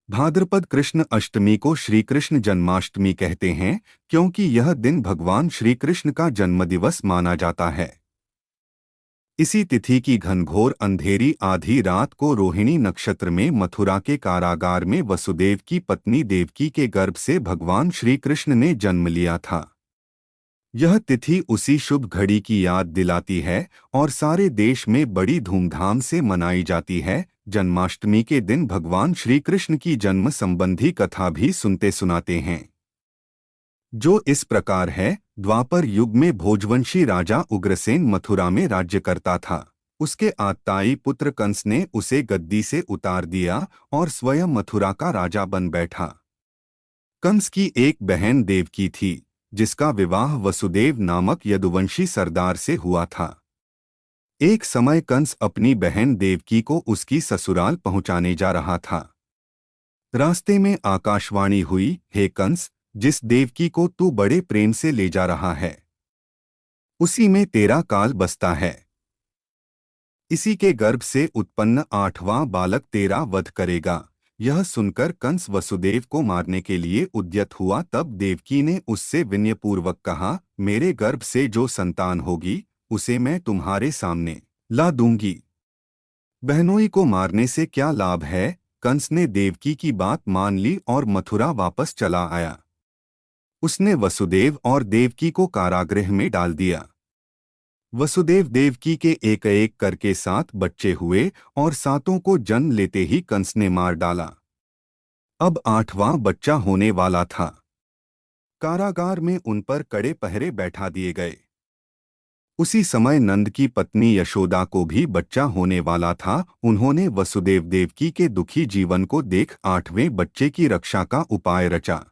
भाद्रपद कृष्ण अष्टमी को श्री कृष्ण जन्माष्टमी कहते हैं, क्योंकि यह दिन भगवान श्री कृष्ण का जन्मदिवस माना जाता है। इसी तिथि की घनघोर अंधेरी आधी रात को रोहिणी नक्षत्र में मथुरा के कारागार में वसुदेव की पत्नी देवकी के गर्भ से भगवान श्री कृष्ण ने जन्म लिया था। यह तिथि उसी शुभ घड़ी की याद दिलाती है और सारे देश में बड़ी धूमधाम से मनाई जाती है। जन्माष्टमी के दिन भगवान श्री कृष्ण की जन्म संबंधी कथा भी सुनते सुनाते हैं, जो इस प्रकार है। द्वापर युग में भोजवंशी राजा उग्रसेन मथुरा में राज्य करता था। उसके आत्ताई पुत्र कंस ने उसे गद्दी से उतार दिया और स्वयं मथुरा का राजा बन बैठा। कंस की एक बहन देवकी थी, जिसका विवाह वसुदेव नामक यदुवंशी सरदार से हुआ था। एक समय कंस अपनी बहन देवकी को उसकी ससुराल पहुंचाने जा रहा था। रास्ते में आकाशवाणी हुई, हे कंस, जिस देवकी को तू बड़े प्रेम से ले जा रहा है, उसी में तेरा काल बसता है। इसी के गर्भ से उत्पन्न 8वां बालक तेरा वध करेगा। यह सुनकर कंस वसुदेव को मारने के लिए उद्यत हुआ। तब देवकी ने उससे विनयपूर्वक कहा, मेरे गर्भ से जो संतान होगी उसे मैं तुम्हारे सामने ला दूंगी। बहनोई को मारने से क्या लाभ है। कंस ने देवकी की बात मान ली और मथुरा वापस चला आया। उसने वसुदेव और देवकी को कारागृह में डाल दिया। वसुदेव देवकी के एक एक करके 7 बच्चे हुए और 7 को जन्म लेते ही कंस ने मार डाला। अब 8वां बच्चा होने वाला था। कारागार में उन पर कड़े पहरे बैठा दिए गए। उसी समय नंद की पत्नी यशोदा को भी बच्चा होने वाला था। उन्होंने वसुदेव देवकी के दुखी जीवन को देख 8वें बच्चे की रक्षा का उपाय रचा।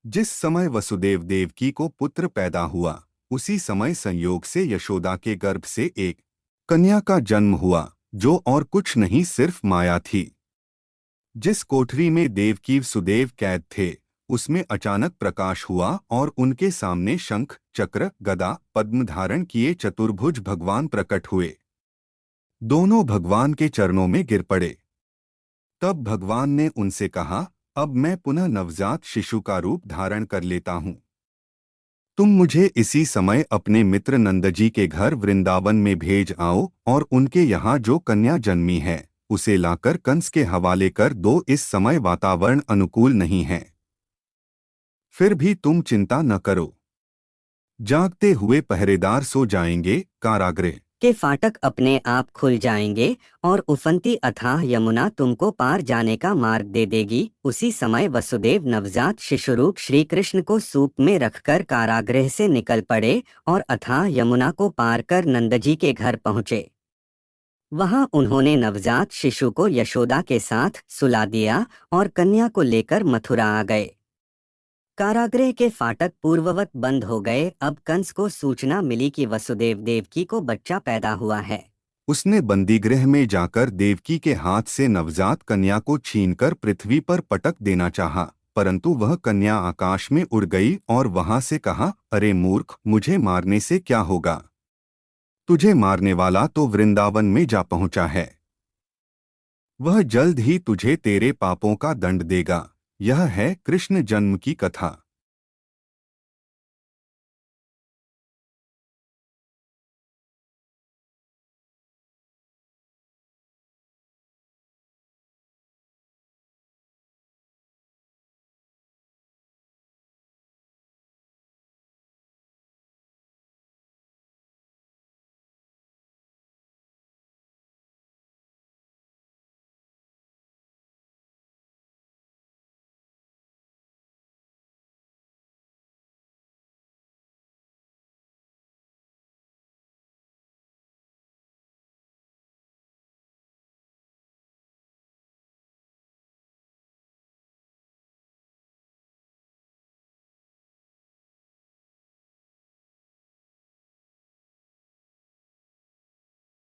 जिस समय वसुदेव देवकी को पुत्र पैदा हुआ, उसी समय संयोग से यशोदा के गर्भ से एक कन्या का जन्म हुआ, जो और कुछ नहीं सिर्फ माया थी। जिस कोठरी में देवकी सुदेव कैद थे, उसमें अचानक प्रकाश हुआ और उनके सामने शंख, चक्र, गदा, पद्म धारण किए चतुर्भुज भगवान प्रकट हुए। दोनों भगवान के चरणों में गिर पड़े। तब भगवान ने उनसे कहा, अब मैं पुनः नवजात शिशु का रूप धारण कर लेता हूँ। तुम मुझे इसी समय अपने मित्र नंदजी के घर वृंदावन में भेज आओ और उनके यहाँ जो कन्या जन्मी है उसे लाकर कंस के हवाले कर दो। इस समय वातावरण अनुकूल नहीं है। फिर भी तुम चिंता न करो। जागते हुए पहरेदार सो जाएंगे। कारागृह के फाटक अपने आप खुल जाएंगे और उफनती अथाह यमुना तुमको पार जाने का मार्ग दे देगी। उसी समय वसुदेव नवजात शिशुरूप श्री कृष्ण को सूप में रखकर कारागृह से निकल पड़े और अथाह यमुना को पार कर नंदजी के घर पहुँचे। वहां उन्होंने नवजात शिशु को यशोदा के साथ सुला दिया और कन्या को लेकर मथुरा आ गए। कारागृह के फाटक पूर्ववत बंद हो गए। अब कंस को सूचना मिली कि वसुदेव देवकी को बच्चा पैदा हुआ है। उसने बंदीगृह में जाकर देवकी के हाथ से नवजात कन्या को छीनकर पृथ्वी पर पटक देना चाहा, परंतु वह कन्या आकाश में उड़ गई और वहां से कहा, अरे मूर्ख, मुझे मारने से क्या होगा? तुझे मारने वाला तो वृंदावन में जा पहुंचा है। वह जल्द ही तुझे तेरे पापों का दंड देगा। यह है कृष्ण जन्म की कथा।